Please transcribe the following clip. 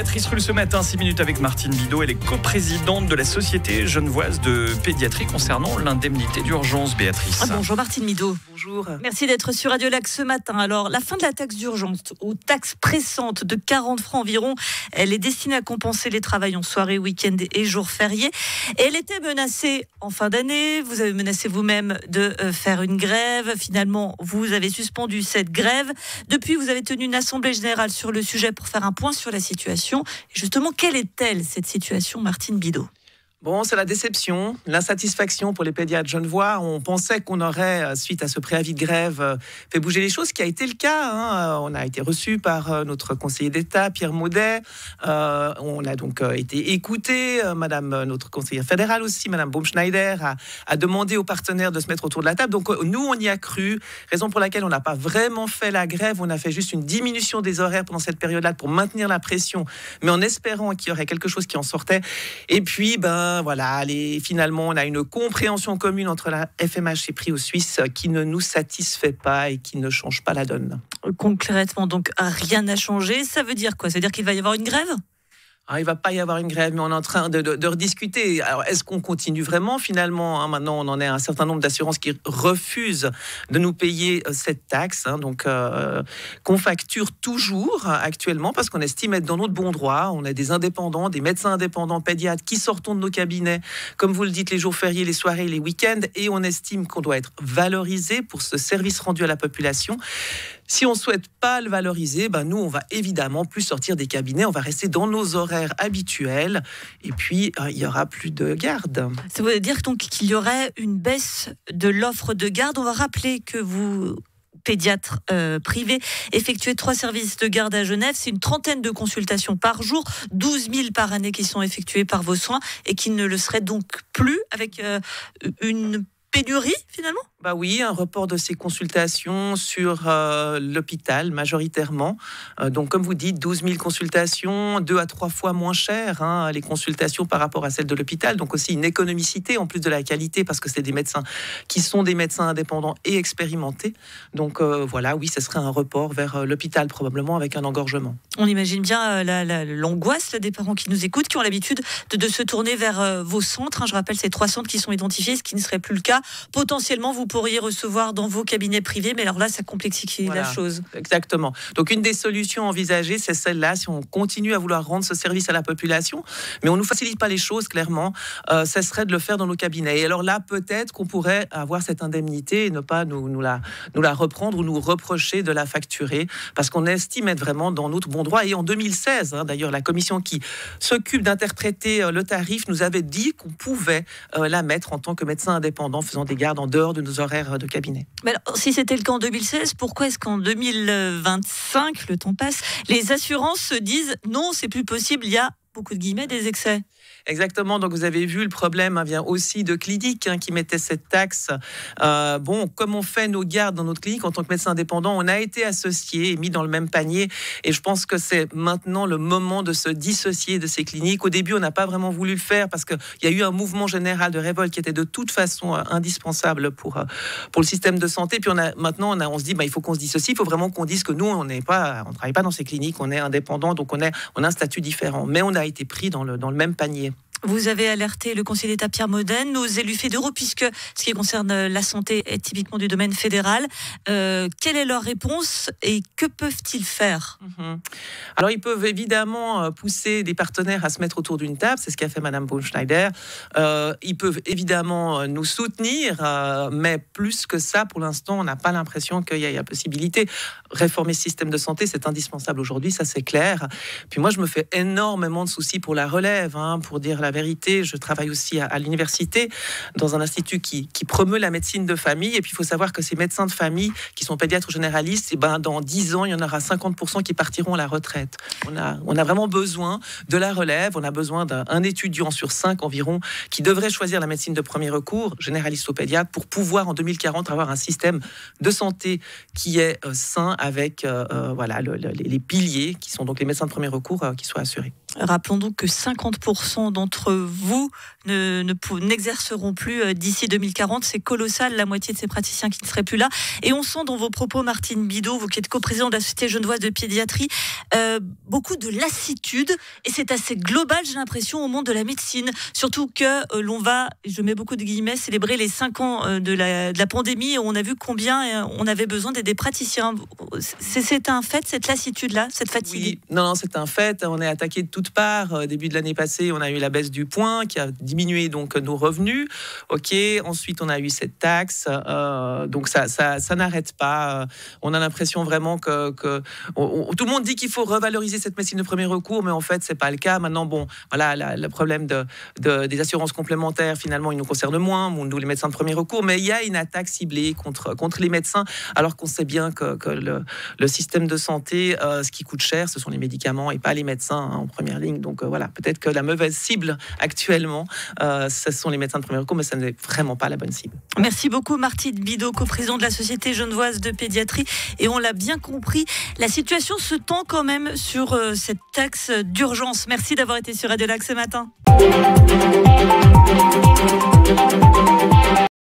Béatrice Rulle ce matin, 6 minutes avec Martine Bidot. Elle est coprésidente de la Société genevoise de pédiatrie concernant l'indemnité d'urgence, Béatrice. Bonjour Martine Bidot. Bonjour. Merci d'être sur Radio Lac ce matin. Alors, la fin de la taxe d'urgence ou taxe pressante de 40 francs environ, elle est destinée à compenser les travails en soirée, week-end et jours fériés. Et elle était menacée en fin d'année. Vous avez menacé vous-même de faire une grève. Finalement, vous avez suspendu cette grève. Depuis, vous avez tenu une assemblée générale sur le sujet pour faire un point sur la situation. Et justement, quelle est-elle, cette situation, Martine Bidot ? Bon, c'est la déception, l'insatisfaction pour les pédiatres genevois. On pensait qu'on aurait, suite à ce préavis de grève, fait bouger les choses, ce qui a été le cas. On a été reçu par notre conseiller d'État, Pierre Maudet. On a donc été écouté. Notre conseillère fédérale aussi, Madame Baumschneider, a demandé aux partenaires de se mettre autour de la table. Donc nous, on y a cru. Raison pour laquelle on n'a pas vraiment fait la grève. On a fait juste une diminution des horaires pendant cette période-là pour maintenir la pression, mais en espérant qu'il y aurait quelque chose qui en sortait. Et puis, voilà, finalement, on a une compréhension commune entre la FMH et Prio Suisse qui ne nous satisfait pas et qui ne change pas la donne. Concrètement, donc, rien n'a changé. Ça veut dire quoi ? Ça veut dire qu'il va y avoir une grève ? Il ne va pas y avoir une grève, mais on est en train de rediscuter. Alors, est-ce qu'on continue vraiment finalement ? Maintenant, on en est à un certain nombre d'assurances qui refusent de nous payer cette taxe, donc qu'on facture toujours actuellement parce qu'on estime être dans notre bon droit. On a des indépendants, des médecins indépendants, pédiatres qui sortons de nos cabinets, comme vous le dites, les jours fériés, les soirées, les week-ends, et on estime qu'on doit être valorisé pour ce service rendu à la population. Si on ne souhaite pas le valoriser, nous, on va évidemment plus sortir des cabinets, on va rester dans nos horaires habituels, et puis il n'y aura plus de garde. Ça veut dire donc qu'il y aurait une baisse de l'offre de garde. On va rappeler que vous, pédiatre privé, effectuez 3 services de garde à Genève. C'est une trentaine de consultations par jour, 12 000 par année qui sont effectuées par vos soins, et qui ne le seraient donc plus avec une pénurie finalement ? Oui, un report de ces consultations sur l'hôpital majoritairement. Donc, comme vous dites, 12 000 consultations, 2 à 3 fois moins cher, les consultations par rapport à celles de l'hôpital. Donc aussi une économicité en plus de la qualité parce que c'est des médecins qui sont des médecins indépendants et expérimentés. Donc oui, ce serait un report vers l'hôpital probablement avec un engorgement. On imagine bien l'angoisse des parents qui nous écoutent, qui ont l'habitude de se tourner vers vos centres. Je rappelle ces 3 centres qui sont identifiés, ce qui ne serait plus le cas. Potentiellement, vous pourriez recevoir dans vos cabinets privés, mais alors là, ça complexifie la chose. Exactement. Donc, une des solutions envisagées, c'est celle-là, si on continue à vouloir rendre ce service à la population, mais on ne nous facilite pas les choses, clairement, ça serait de le faire dans nos cabinets. Et alors là, peut-être qu'on pourrait avoir cette indemnité et ne pas nous la reprendre ou nous reprocher de la facturer, parce qu'on estime être vraiment dans notre bon droit. Et en 2016, d'ailleurs, la commission qui s'occupe d'interpréter le tarif nous avait dit qu'on pouvait la mettre en tant que médecin indépendant faisant des gardes en dehors de nos horaires de cabinet. Mais alors, si c'était le cas en 2016, pourquoi est-ce qu'en 2025, le temps passe, les assurances se disent non, c'est plus possible, il y a beaucoup de guillemets des excès? Exactement, donc vous avez vu, le problème vient aussi de cliniques qui mettaient cette taxe. Comme on fait nos gardes dans notre clinique en tant que médecin indépendant, on a été associés et mis dans le même panier, et je pense que c'est maintenant le moment de se dissocier de ces cliniques. Au début, on n'a pas vraiment voulu le faire parce qu'il y a eu un mouvement général de révolte qui était de toute façon indispensable pour le système de santé. Puis on se dit, il faut qu'on se dissocie, il faut vraiment qu'on dise que nous, on travaille pas dans ces cliniques, on est indépendant, donc on a un statut différent. Mais on a été pris dans le même panier. Vous avez alerté le conseiller d'État Pierre Maudet, nos élus fédéraux, puisque ce qui concerne la santé est typiquement du domaine fédéral. Quelle est leur réponse et que peuvent-ils faire ? Alors, ils peuvent évidemment pousser des partenaires à se mettre autour d'une table. C'est ce qu'a fait Madame Baumschneider. Ils peuvent évidemment nous soutenir, mais plus que ça, pour l'instant, on n'a pas l'impression qu'il y ait la possibilité. Réformer ce système de santé, c'est indispensable aujourd'hui, ça c'est clair. Puis moi, je me fais énormément de soucis pour la relève, pour dire la vérité. Je travaille aussi à l'université, dans un institut qui promeut la médecine de famille. Et puis, il faut savoir que ces médecins de famille qui sont pédiatres généralistes, dans 10 ans, il y en aura 50% qui partiront à la retraite. On a vraiment besoin de la relève. On a besoin d'un étudiant sur 5 environ qui devrait choisir la médecine de premier recours, généraliste ou pédiatre, pour pouvoir, en 2040, avoir un système de santé qui est sain avec les piliers, qui sont donc les médecins de premier recours, qui soient assurés. Rappelons donc que 50% d'entre vous n'exerceront plus d'ici 2040. C'est colossal, la moitié de ces praticiens qui ne seraient plus là. Et on sent dans vos propos, Martine Bidot, vous qui êtes coprésidente de la Société genevoise de pédiatrie, beaucoup de lassitude. Et c'est assez global, j'ai l'impression, au monde de la médecine. Surtout que l'on va, je mets beaucoup de guillemets, célébrer les 5 ans de la pandémie. Et on a vu combien on avait besoin des praticiens. C'est un fait, cette lassitude-là, cette fatigue? Oui, non, c'est un fait. On est attaqué de toutes parts. Début de l'année passée, on a eu la baisse du point qui a diminué donc nos revenus. Ok. Ensuite, on a eu cette taxe. Donc ça n'arrête pas. On a l'impression vraiment que tout le monde dit qu'il faut revaloriser cette médecine de premier recours, mais en fait, c'est pas le cas. Maintenant, bon, voilà, le problème des assurances complémentaires, finalement, il nous concerne moins, nous les médecins de premier recours. Mais il y a une attaque ciblée contre les médecins, alors qu'on sait bien que le système de santé, ce qui coûte cher, ce sont les médicaments et pas les médecins en première ligne. Donc voilà, peut-être que la mauvaise cible actuellement, ce sont les médecins de premier recours, mais ça n'est vraiment pas la bonne cible. Merci beaucoup Martine Bidot, coprésidente de la Société genevoise de pédiatrie. Et on l'a bien compris, la situation se tend quand même sur cette taxe d'urgence. Merci d'avoir été sur Radio Lac ce matin.